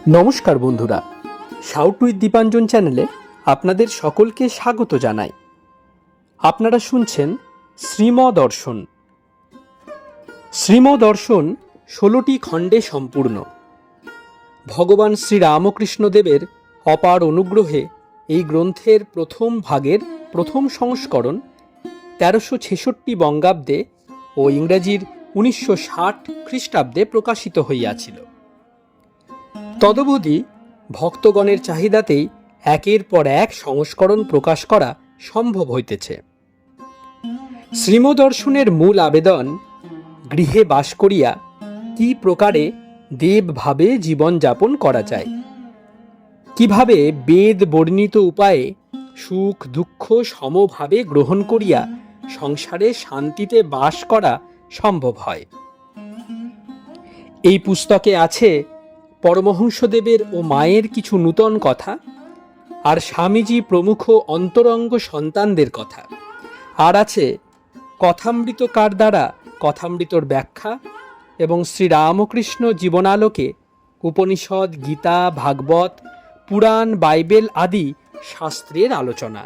নমস্কার বন্ধুরা, shout with Dipanjan চ্যানেলে আপনাদের সকলকে স্বাগত জানাই। আপনারা শুনছেন শ্রীমদর্শন। শ্রীমদর্শন 16টি খণ্ডে সম্পূর্ণ। ভগবান শ্রীরামকৃষ্ণদেবের অপার অনুগ্রহে এই গ্রন্থের প্রথম ভাগের প্রথম সংস্করণ 1366 বঙ্গাব্দে ও ইংরেজির 1960 খ্রিস্টাব্দে প্রকাশিত হইয়াছিল। তদবধি ভক্তগণের চাহিদাতেই একের পর এক সংস্করণ প্রকাশ করা সম্ভব হইতেছে। শ্রীমদর্শনের মূল আবেদন, গৃহে বাস করিয়া কি প্রকারে দেবভাবে জীবনযাপন করা যায়, কিভাবে বেদ বর্ণিত উপায়ে সুখ দুঃখ সমভাবে গ্রহণ করিয়া সংসারে শান্তিতে বাস করা সম্ভব হয়। এই পুস্তকে আছে পরমহংসদেবের ও মায়ের কিছু নূতন কথা, আর স্বামীজি প্রমুখ অন্তরঙ্গ সন্তানদের কথা, আর আছে কথামৃতকার দ্বারা কথামৃতর ব্যাখ্যা এবং শ্রীরামকৃষ্ণ জীবনালোকে উপনিষদ, গীতা, ভাগবত, পুরাণ, বাইবেল আদি শাস্ত্রের আলোচনা।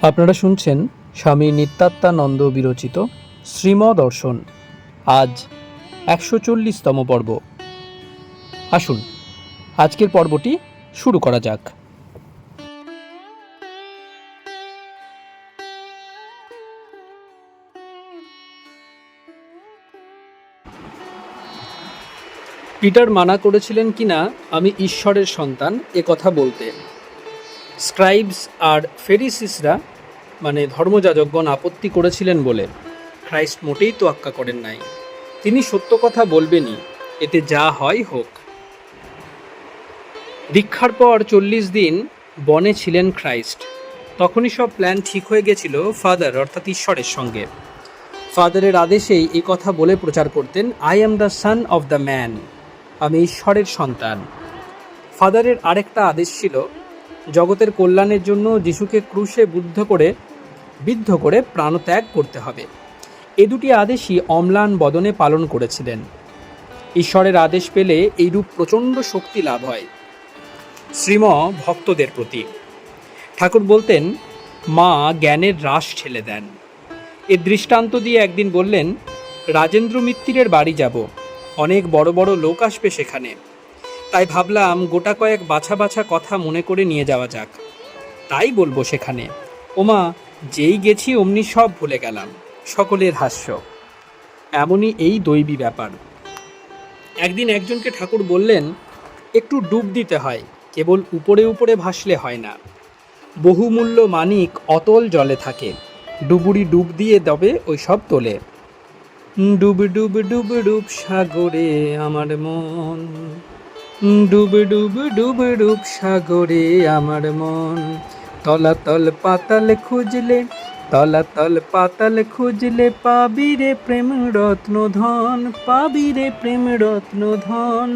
আপনারা শুনছেন স্বামী নিত্যাত্মানন্দ বিরচিত শ্রীমদর্শন, আজ 140তম পর্ব। আসুন আজকের পর্বটি শুরু করা যাক। পিটার মানা করেছিলেন কিনা আমি ঈশ্বরের সন্তান এ কথা বলতে। স্ক্রাইবস আর ফেরিসিসরা মানে ধর্মযাজকগণ আপত্তি করেছিলেন বলে খ্রাইস্ট মোটেই তোয়াক্কা করেন নাই। তিনি সত্য কথা বলবেনই, এতে যা হয় হোক। দীক্ষার পর 40 দিন বনে ছিলেন খ্রাইস্ট। তখনই সব প্ল্যান ঠিক হয়ে গেছিল ফাদার অর্থাৎ ঈশ্বরের সঙ্গে। ফাদারের আদেশেই এই কথা বলে প্রচার করতেন, I am the son of the man, আমি ঈশ্বরের সন্তান। ফাদারের আরেকটা আদেশ ছিল, জগতের কল্যাণের জন্য যিশুকে ক্রুশে বিদ্ধ করে প্রাণত্যাগ করতে হবে। এ দুটি আদেশই অম্লান বদনে পালন করেছিলেন। ঈশ্বরের আদেশ পেলে এইরূপ প্রচণ্ড শক্তি লাভ হয় শ্রীম ভক্তদের প্রতি। ঠাকুর বলতেন, মা জ্ঞানের রাশ ঠেলে দেন। এর দৃষ্টান্ত দিয়ে একদিন বললেন, রাজেন্দ্র মিত্তিরের বাড়ি যাব, অনেক বড় বড় লোক আসবে সেখানে, তাই ভাবলাম গোটা কয়েক বাছা বাছা কথা মনে করে নিয়ে যাওয়া যাক, তাই বলবো সেখানে। ওমা, যেই গেছি অমনি সব ভুলে গেলাম। সকলের হাস্য। এমনই এই দৈবী ব্যাপার। একদিন একজনকে ঠাকুর বললেন, একটু ডুব দিতে হয়, কেবল উপরে উপরে ভাসলে হয় না। বহুমূল্য মানিক অতল জলে থাকে, ডুবুরি ডুব দিয়ে দবে ওই সব তোলে। ডুব ডুব ডুব ডুব সাগরে আমার মন, ডুব ডুব ডুব ডুব সাগরে আমার মন, তলাতল পাতাল খুঁজলে, তলাতল পাতাল খুঁজলে পাবি রে প্রেম রত্ন ধন, পাবি রে প্রেম রত্ন ধন,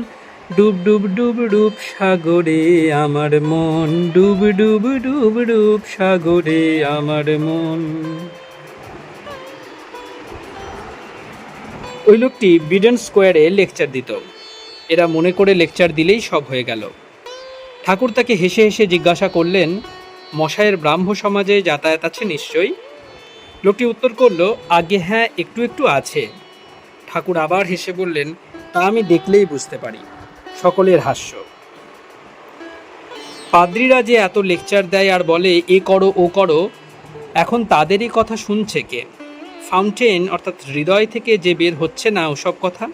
ডুব ডুব ডুব ডুব সাগরে আমার মন, ডুব ডুব ডুব ডুব সাগরে আমার মন। ওই লোকটি বিডেন স্কোয়ারে লেকচার দিত। এরা মনে করে লেকচার দিলেই সব হয়ে গেল। ঠাকুর তাকে হেসে হেসে জিজ্ঞাসা করলেন, মশায়ের ব্রাহ্ম সমাজে যাতায়াত আছে নিশ্চয়ই? লোকটি উত্তর করল, আগে হ্যাঁ, একটু একটু আছে। ঠাকুর আবার হেসে বললেন, তা আমি দেখলেই বুঝতে পারি। সকলের হাস্য। পাদ্রীরা যে এত লেকচার দেয় আর বলে এ করো ও করো, এখন তাদেরই কথা শুনছে কে? ফাউন্টেন অর্থাৎ হৃদয় থেকে যে বের হচ্ছে না ওসব কথা,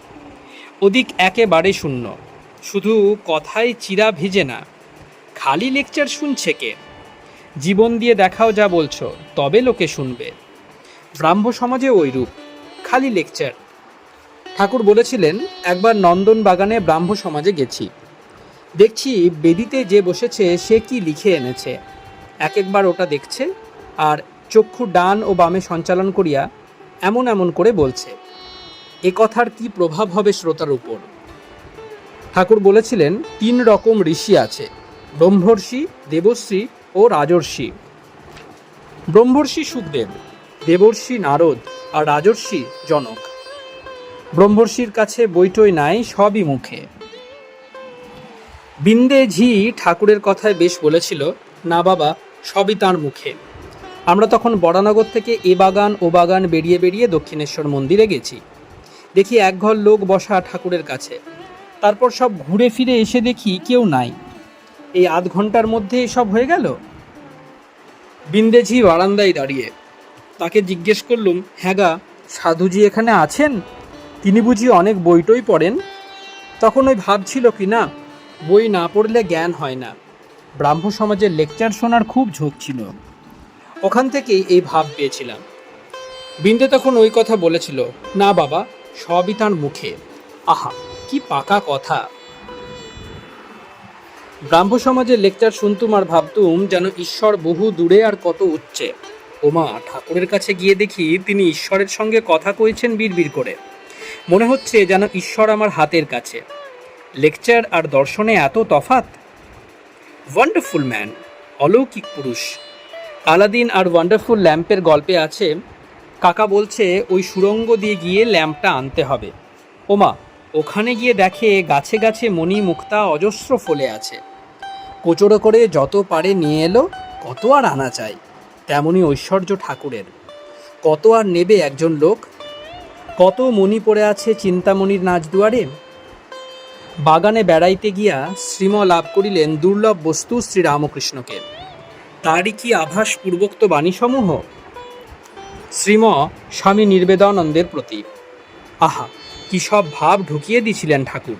ওদিক একেবারে শূন্য। শুধু কথায় চিরা ভিজে না, খালি লেকচার শুনছে কে? জীবন দিয়ে দেখাও যা বলছো, তবে লোকে শুনবে। ব্রাহ্ম সমাজে ওইরূপ, খালি লেকচার। ঠাকুর বলেছিলেন, একবার নন্দন বাগানে ব্রাহ্ম সমাজে গেছি। দেখছি বেদিতে যে বসেছে সে কি লিখে এনেছে। একবার ওটা দেখছে আর চক্ষু ডান ও বামে সঞ্চালন করিয়া এমন এমন করে বলছে। এ কথার কি প্রভাব হবে শ্রোতার উপর। ঠাকুর বলেছিলেন 3 রকম ঋষি আছে, ব্রহ্মর্ষি, দেবর্ষি ও রাজর্ষি। ব্রহ্মর্ষি সুখদেব, দেবর্ষি নারদ আর রাজর্ষি জনক। ব্রহ্মর্ষির কাছে বইটই নাই, সবই মুখে। বিন্দে ঝি ঠাকুরের কথায় বেশ বলেছিল, না বাবা, সবই তাঁর মুখে। আমরা তখন বরানগর থেকে এ বাগান ও বাগান বেরিয়ে বেরিয়ে দক্ষিণেশ্বর মন্দিরে গেছি। দেখি একঘর লোক বসা ঠাকুরের কাছে। তারপর সব ঘুরে ফিরে এসে দেখি কেউ নাই। এই আধ ঘন্টার মধ্যে এসব হয়ে গেল। বিন্দেঝি বারান্দায় দাঁড়িয়ে। তাকে জিজ্ঞেস করলুম, হ্যাঁ গা, সাধুজি এখানে আছেন? তিনি বুঝি অনেক বইটই পড়েন? তখন ওই ভাবছিল কি না, বই না পড়লে জ্ঞান হয় না। ব্রাহ্ম সমাজের লেকচার শোনার খুব ঝোঁক ছিল, ওখান থেকেই এই ভাব পেয়েছিলাম। বিন্দে তখন ওই কথা বলেছিল, না বাবা, সবই তাঁর মুখে। আহা, কি পাকা কথা! ব্রাহ্ম সমাজের লেকচার শুনতুম আর ভাবতুম যেন ঈশ্বর বহু দূরে আর কত উচ্চে। ওমা, ঠাকুরের কাছে গিয়ে দেখি তিনি ঈশ্বরের সঙ্গে কথা কইছেন বিড়বিড় করে। মনে হচ্ছে যেন ঈশ্বর আমার হাতের কাছে। লেকচার আর দর্শনে এত তফাৎ। ওয়ান্ডারফুল ম্যান, অলৌকিক পুরুষ। আলাদিন আর ওয়ান্ডারফুল ল্যাম্পের গল্পে আছে, কাকা বলছে ওই সুড়ঙ্গ দিয়ে গিয়ে ল্যাম্পটা আনতে হবে। ওমা, ওখানে গিয়ে দেখে গাছে গাছে মণি মুক্তা অজস্র ফলে আছে। কোচড়ো করে যত পারে নিয়ে এলো, কত আর আনা চাই। তেমনই ঐশ্বর্য ঠাকুরের। কত আর নেবে একজন লোক? কত মণি পড়ে আছে চিন্তামণির নাচদুয়ারে। বাগানে বেড়াইতে গিয়া শ্রীম লাভ করিলেন দুর্লভ বস্তু শ্রীরামকৃষ্ণকে। তারই কি আভাস পূর্বোক্ত বাণীসমূহ? শ্রীম স্বামী নির্বেদানন্দের প্রতি। আহা, কি সব ভাব ঢুকিয়ে দিয়েছিলেন ঠাকুর।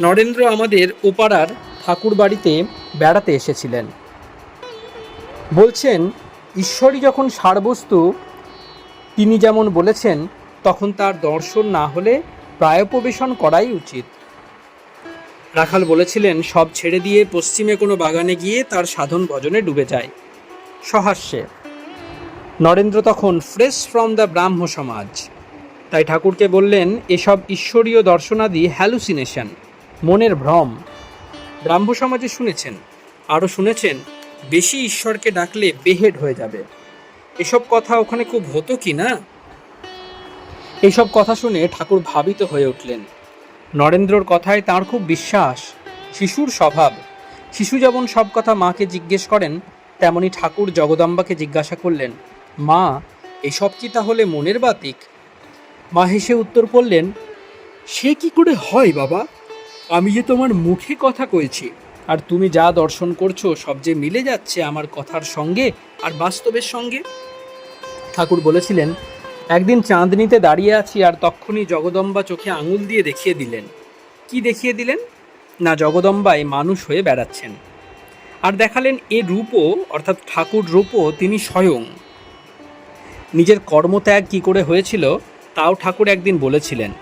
নরেন্দ্র আমাদের ওপাড়ার ঠাকুর বাড়িতে বেড়াতে এসেছিলেন। বলছেন, ঈশ্বরই যখন সারবস্তু, তিনি যেমন বলেছেন, তখন তার দর্শন না হলে প্রায়োপবেশন করাই উচিত। রাখাল বলেছিলেন, সব ছেড়ে দিয়ে পশ্চিমে কোনো বাগানে গিয়ে তার সাধন ভজনে ডুবে যায়। সহাস্যে নরেন্দ্র তখন ফ্রেশ ফ্রম দ্য ব্রাহ্ম সমাজ। তাই ঠাকুরকে বললেন, এসব ঈশ্বরীয় দর্শনাদি হ্যালুসিনেশন, মনের ভ্রম। ব্রাহ্ম সমাজে শুনেছেন, আরও শুনেছেন, বেশি ঈশ্বরকে ডাকলে বেহেড হয়ে যাবে। এসব কথা ওখানে খুব হতো কি না? এইসব কথা শুনে ঠাকুর ভাবিত হয়ে উঠলেন। নরেন্দ্রর কথায় তাঁর খুব বিশ্বাস। শিশুর স্বভাব। শিশু যেমন সব কথা মাকে জিজ্ঞেস করেন, তেমনি ঠাকুর জগদম্বাকে জিজ্ঞাসা করলেন, মা, এসব কি তাহলে মনের বাতিক? মা হেসে উত্তর করলেন, সে কি করে হয় বাবা? আমি যে তোমার মুখে কথা কইছি, আর তুমি যা দর্শন করছো সব যে মিলে যাচ্ছে আমার কথার সঙ্গে আর বাস্তবের সঙ্গে। ঠাকুর বলেছিলেন, একদিন চাঁদনিতে দাঁড়িয়ে আছি আর তক্ষুনি জগদম্বা চোখে আঙুল দিয়ে দেখিয়ে দিলেন। কি দেখিয়ে দিলেন? না, জগদম্বায় মানুষ হয়ে বেড়াচ্ছেন। আর দেখালেন এ রূপও, অর্থাৎ ঠাকুর রূপও তিনি স্বয়ং। নিজের কর্মত্যাগ কি করে হয়েছিল তাও ঠাকুর একদিন বলেছিলেন।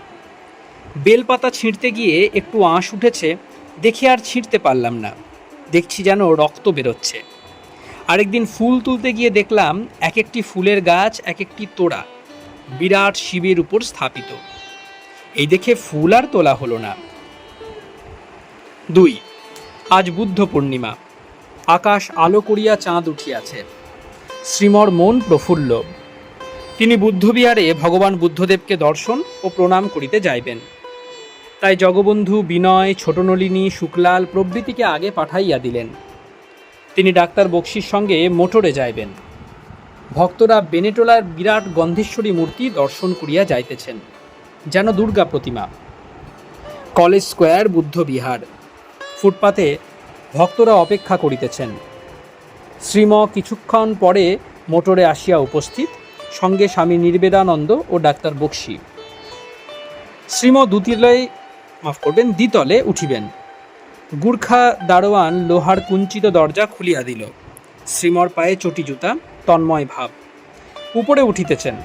বেলপাতা ছিঁড়তে গিয়ে একটু আঁশ উঠেছে, দেখে আর ছিঁড়তে পারলাম না, দেখছি যেন রক্ত বেরোচ্ছে। আরেকদিন ফুল তুলতে গিয়ে দেখলাম এক একটি ফুলের গাছ এক একটি তোড়া বিরাট শিবের উপর স্থাপিত। এই দেখে ফুল আর তোলা হলো না। 2. আজ বুদ্ধ পূর্ণিমা। আকাশ আলো করিয়া চাঁদ উঠিয়াছে। শ্রীমর মন প্রফুল্ল। তিনি বুদ্ধবিহারে ভগবান বুদ্ধদেবকে দর্শন ও প্রণাম করিতে যাইবেন। তাই জগবন্ধু, বিনয়, ছোটনলিনী, শুক্লাল প্রভৃতিকে আগে পাঠাইয়া দিলেন। তিনি ডাক্তার বক্সির সঙ্গে মোটরে যাইবেন। ভক্তরা বেনেটোলার বিরাট গন্ধেশ্বরী মূর্তি দর্শন করিয়া যাইতেছেন, যেন দুর্গা প্রতিমা। College square Buddha Vihar. ফুটপাতে ভক্তরা অপেক্ষা করিতেছেন। শ্রীম কিছুক্ষণ পরে মোটরে আসিয়া উপস্থিত, সঙ্গে স্বামী নির্বেদানন্দ ও ডাক্তার বক্সি। শ্রীম দ্বিতলে উঠিবেন। গুর্খা দারোয়ান লোহার কুঞ্চিত দরজা খুলিয়া দিল। শ্রীমর পায়ে চটি জুতা, তন্ময় ভাব। উপরে উঠিতেছেন।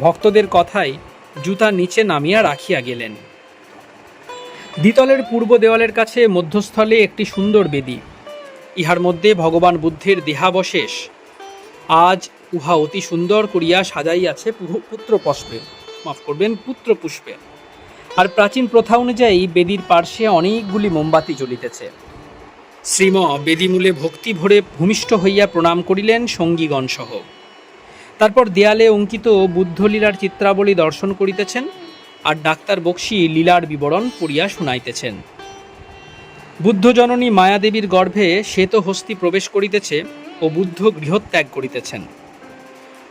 ভক্তদের কথায় জুতা নিচে নামিয়া রাখিয়া গেলেন। দ্বিতলের পূর্ব দেওয়ালের কাছে মধ্যস্থলে একটি সুন্দর বেদী। ইহার মধ্যে ভগবান বুদ্ধের দেহাবশেষ। আজ উহা অতি সুন্দর করিয়া সাজাইয়াছে পুত্রপস্পে। পুত্র পুষ্পে। আর প্রাচীন প্রথা অনুযায়ী বেদির পার্শ্বে অনেকগুলি মোমবাতি জ্বলিতেছে। শ্রীম বেদিমূলে ভক্তি ভরে ভূমিষ্ঠ হইয়া প্রণাম করিলেন সঙ্গীগণ সহ। তারপর দেয়ালে অঙ্কিত বুদ্ধলীলার চিত্রাবলী দর্শন করিতেছেন, আর ডাক্তার বক্সি লীলার বিবরণ পড়িয়া শুনাইতেছেন। বুদ্ধজননী মায়াদেবীর গর্ভে শ্বেতহস্তি প্রবেশ করিতেছে ও বুদ্ধ গৃহত্যাগ করিতেছেন।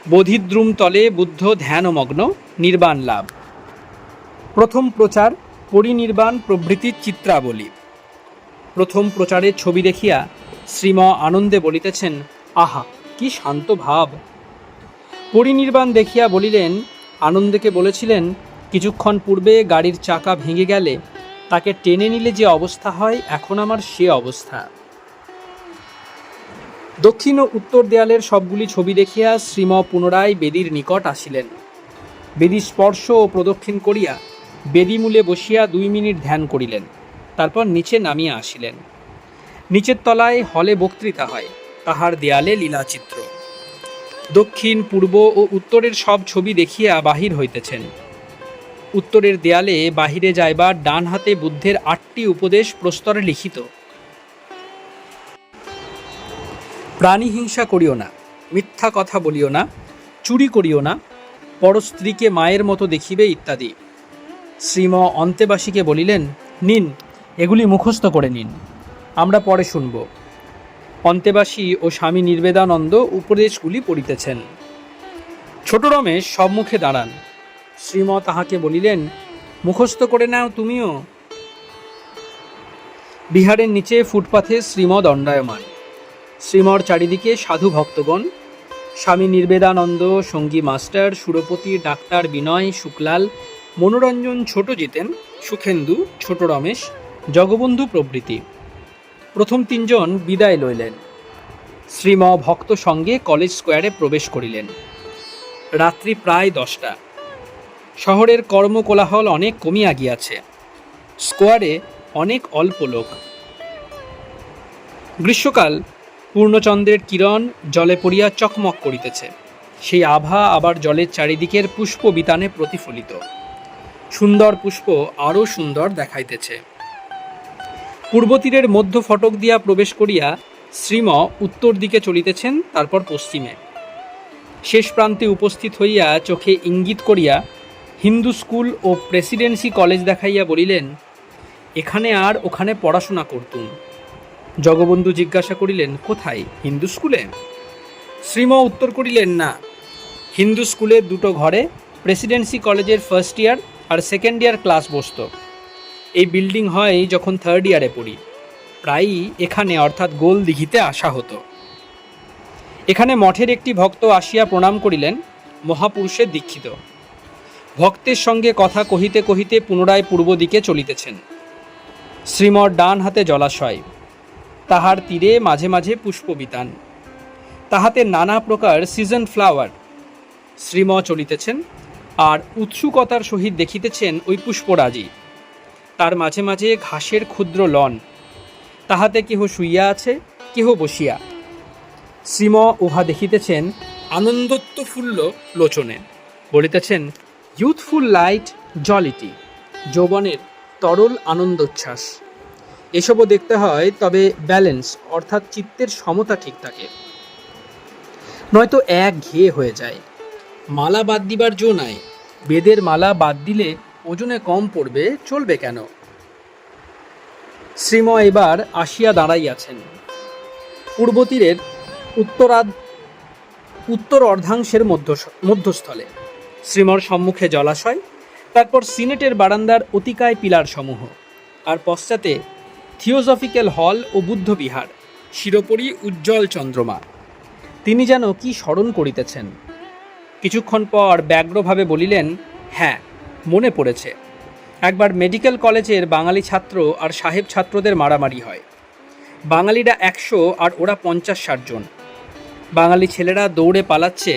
বোধিদ্রুম তলে বুদ্ধ ধ্যানমগ্ন, নির্বাণ লাভ। প্রথম প্রচার পরিনির্বাণ প্রভৃতির চিত্রাবলী। প্রথম প্রচারের ছবি দেখিয়া শ্রীম আনন্দে বলিতেছেন, আহা কি শান্ত ভাব। পরিনির্বাণ দেখিয়া বলিলেন, আনন্দকে বলেছিলেন, কিছুক্ষণ পূর্বে গাড়ির চাকা ভেঙে গেলে তাকে টেনে নিলে যে অবস্থা হয়, এখন আমার সে অবস্থা। দক্ষিণ ও উত্তর দেয়ালের সবগুলি ছবি দেখিয়া শ্রীম পুনরায় বেদীর নিকট আসিলেন। বেদী স্পর্শ ও প্রদক্ষিণ করিয়া বেদীমূলে বসিয়া 2 মিনিট ধ্যান করিলেন। তারপর নিচে নামিয়া আসিলেন। নিচের তলায় হলে বক্তৃতা হয়, তাহার দেয়ালে লীলাচিত্র। দক্ষিণ, পূর্ব ও উত্তরের সব ছবি দেখিয়া বাহির হইতেছেন। উত্তরের দেয়ালে বাহিরে যাইবার ডান হাতে বুদ্ধের 8টি উপদেশ প্রস্তরে লিখিত। প্রাণী হিংসা করিও না, মিথ্যা কথা বলিও না, চুরি করিও না, পর স্ত্রীকে মায়ের মতো দেখিবে ইত্যাদি। শ্রীম অন্তেবাসীকে বলিলেন, নিন এগুলি মুখস্থ করে নিন, আমরা পরে শুনব। অন্তেবাসী ও স্বামী নির্বেদানন্দ উপদেশগুলি পড়িতেছেন। ছোট রমেশ সম্মুখে দাঁড়ান। শ্রীম তাহাকে বলিলেন, মুখস্থ করে নাও তুমিও। বিহারের নিচে ফুটপাথে শ্রীম দণ্ডায়মান। শ্রীমর চারিদিকে সাধু ভক্তগণ, স্বামী নির্বেদানন্দ, সঙ্গী মাস্টার, সুরপতি, ডাক্তার বিনয়, শুক্লাল, মনোরঞ্জন, ছোট জিতেন, সুখেন্দু, ছোট রমেশ, জগবন্ধু প্রভৃতি। প্রথম 3 জন বিদায় লইলেন। শ্রীম ভক্ত সঙ্গে কলেজ স্কোয়ারে প্রবেশ করিলেন। রাত্রি প্রায় 10টা। শহরের কর্মকোলাহল অনেক কমিয়া গিয়াছে। স্কোয়ারে অনেক অল্প লোক। গ্রীষ্মকাল, পূর্ণচন্দ্রের কিরণ জলে পড়িয়া চকমক করিতেছে। সেই আভা আবার জলের চারিদিকের পুষ্প বিতানে প্রতিফলিত। সুন্দর পুষ্প আরও সুন্দর দেখাইতেছে। পূর্ব তীরের মধ্য ফটক দিয়া প্রবেশ করিয়া শ্রীম উত্তর দিকে চলিতেছেন, তারপর পশ্চিমে। শেষ প্রান্তে উপস্থিত হইয়া চোখে ইঙ্গিত করিয়া হিন্দু স্কুল ও প্রেসিডেন্সি কলেজ দেখাইয়া বলিলেন, এখানে আর ওখানে পড়াশোনা করতুম। জগবন্ধু জিজ্ঞাসা করিলেন, কোথায়, হিন্দু স্কুলে? শ্রীম উত্তর করিলেন, না, হিন্দু স্কুলের 2টো ঘরে প্রেসিডেন্সি কলেজের 1st ইয়ার আর 2nd ইয়ার ক্লাস বসত। এই বিল্ডিং হয় যখন 3rd ইয়ারে পড়ি। প্রায়ই এখানে অর্থাৎ গোল দিঘিতে আসা হতো। এখানে মঠের একটি ভক্ত আসিয়া প্রণাম করিলেন, মহাপুরুষের দীক্ষিত। ভক্তের সঙ্গে কথা কহিতে কহিতে পুনরায় পূর্ব দিকে চলিতেছেন। শ্রীমর ডান হাতে জলাশয়, তাহার তীরে মাঝে মাঝে পুষ্পবিতান, তাহাতে নানা প্রকার সিজন ফ্লাওয়ার। শ্রীম চলিতেছেন আর উৎসুকতার সহিত দেখিতেছেন ওই পুষ্পরাজি। তার মাঝে মাঝে ঘাসের ক্ষুদ্র লন, তাহাতে কেহ শুইয়া আছে, কেহ বসিয়া। শ্রীম উহা দেখিতেছেন আনন্দোত্তফুল্ল লোচনে। বলিতেছেন, ইউথফুল লাইট জলিটি, যৌবনের তরল আনন্দোচ্ছ্বাস। এসবও দেখতে হয়, তবে ব্যালেন্স অর্থাৎ চিত্তের সমতা ঠিক থাকে, নয়তো এক ঘেয়ে হয়ে যায়। মালা বাদ দিবার জো নাই। বেদের মালা বাদ দিলে ওজনে কম পড়বে, চলবে কেন? শ্রীম এবার আসিয়া দাঁড়াইয়াছেন। পূর্ব তীরের উত্তর অর্ধাংশের মধ্যস্থলে। শ্রীমর সম্মুখে জলাশয়, তারপর সিনেটের বারান্দার অতিকায় পিলার সমূহ, আর পশ্চাতে থিওজফিক্যাল হল ও বুদ্ধ বিহার, শিরোপরি উজ্জ্বল চন্দ্রমা। তিনি যেন কি স্মরণ করিতেছেন। কিছুক্ষণ পর ব্যগ্রভাবে বলিলেন, হ্যাঁ, মনে পড়েছে, একবার মেডিকেল কলেজের বাঙালি ছাত্র আর সাহেব ছাত্রদের মারামারি হয়। বাঙালিরা 100 আর ওরা 50-60 জন। বাঙালি ছেলেরা দৌড়ে পালাচ্ছে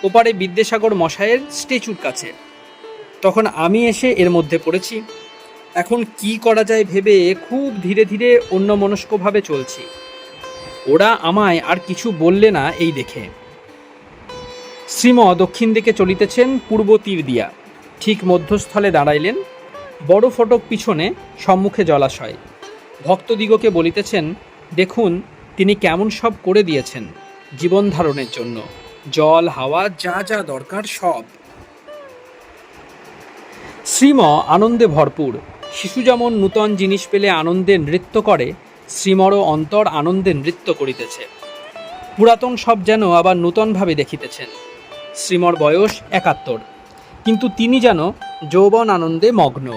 ওপারে বিদ্যাসাগর মশায়ের স্ট্যাচুর কাছে। তখন আমি এসে এর মধ্যে পড়েছি। এখন কি করা যায় ভেবে খুব ধীরে ধীরে অন্যমনস্কভাবে চলছি। ওরা আমায় আর কিছু বললে না এই দেখে। শ্রীম দক্ষিণ দিকে চলিতেছেন পূর্ব তীর দিয়া। ঠিক মধ্যস্থলে দাঁড়াইলেন। বড় ফটক পিছনে, সম্মুখে জলাশয়। ভক্তদিগকে বলিতেছেন, দেখুন তিনি কেমন সব করে দিয়েছেন জীবন ধারণের জন্য, জল হাওয়া যা যা দরকার সব। শ্রীম আনন্দে ভরপুর। শিশু যেমন নূতন জিনিস পেলে আনন্দে নৃত্য করে, শ্রীমর অন্তর আনন্দে নৃত্য করিতেছে। পুরাতন সব যেন আবার নূতনভাবে দেখিতেছেন। শ্রীমর বয়স ৭১, কিন্তু তিনি যেন যৌবন আনন্দে মগ্ন।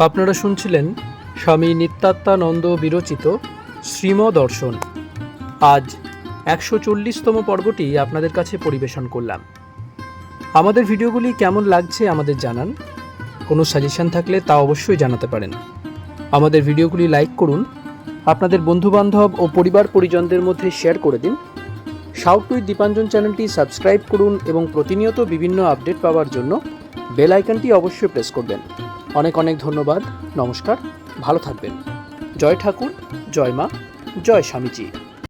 আপনারা শুনছিলেন স্বামী নিত্যাত্মানন্দ বিরচিত শ্রীম দর্শন। আজ ১৪০তম পর্বটি আপনাদের কাছে পরিবেশন করলাম। আমাদের ভিডিওগুলি কেমন লাগছে আমাদের জানান। কোনো সাজেশন থাকলে তা অবশ্যই জানাতে পারেন। আমাদের ভিডিওগুলি লাইক করুন, আপনাদের বন্ধুবান্ধব ও পরিবার পরিজনদের মধ্যে শেয়ার করে দিন। শাউট উইথ দীপাঞ্জন চ্যানেলটি সাবস্ক্রাইব করুন এবং প্রতিনিয়ত বিভিন্ন আপডেট পাওয়ার জন্য বেল আইকনটি অবশ্যই প্রেস করবেন। অনেক অনেক ধন্যবাদ। নমস্কার, ভালো থাকবেন। জয় ঠাকুর, জয় মা, জয় স্বামীজি।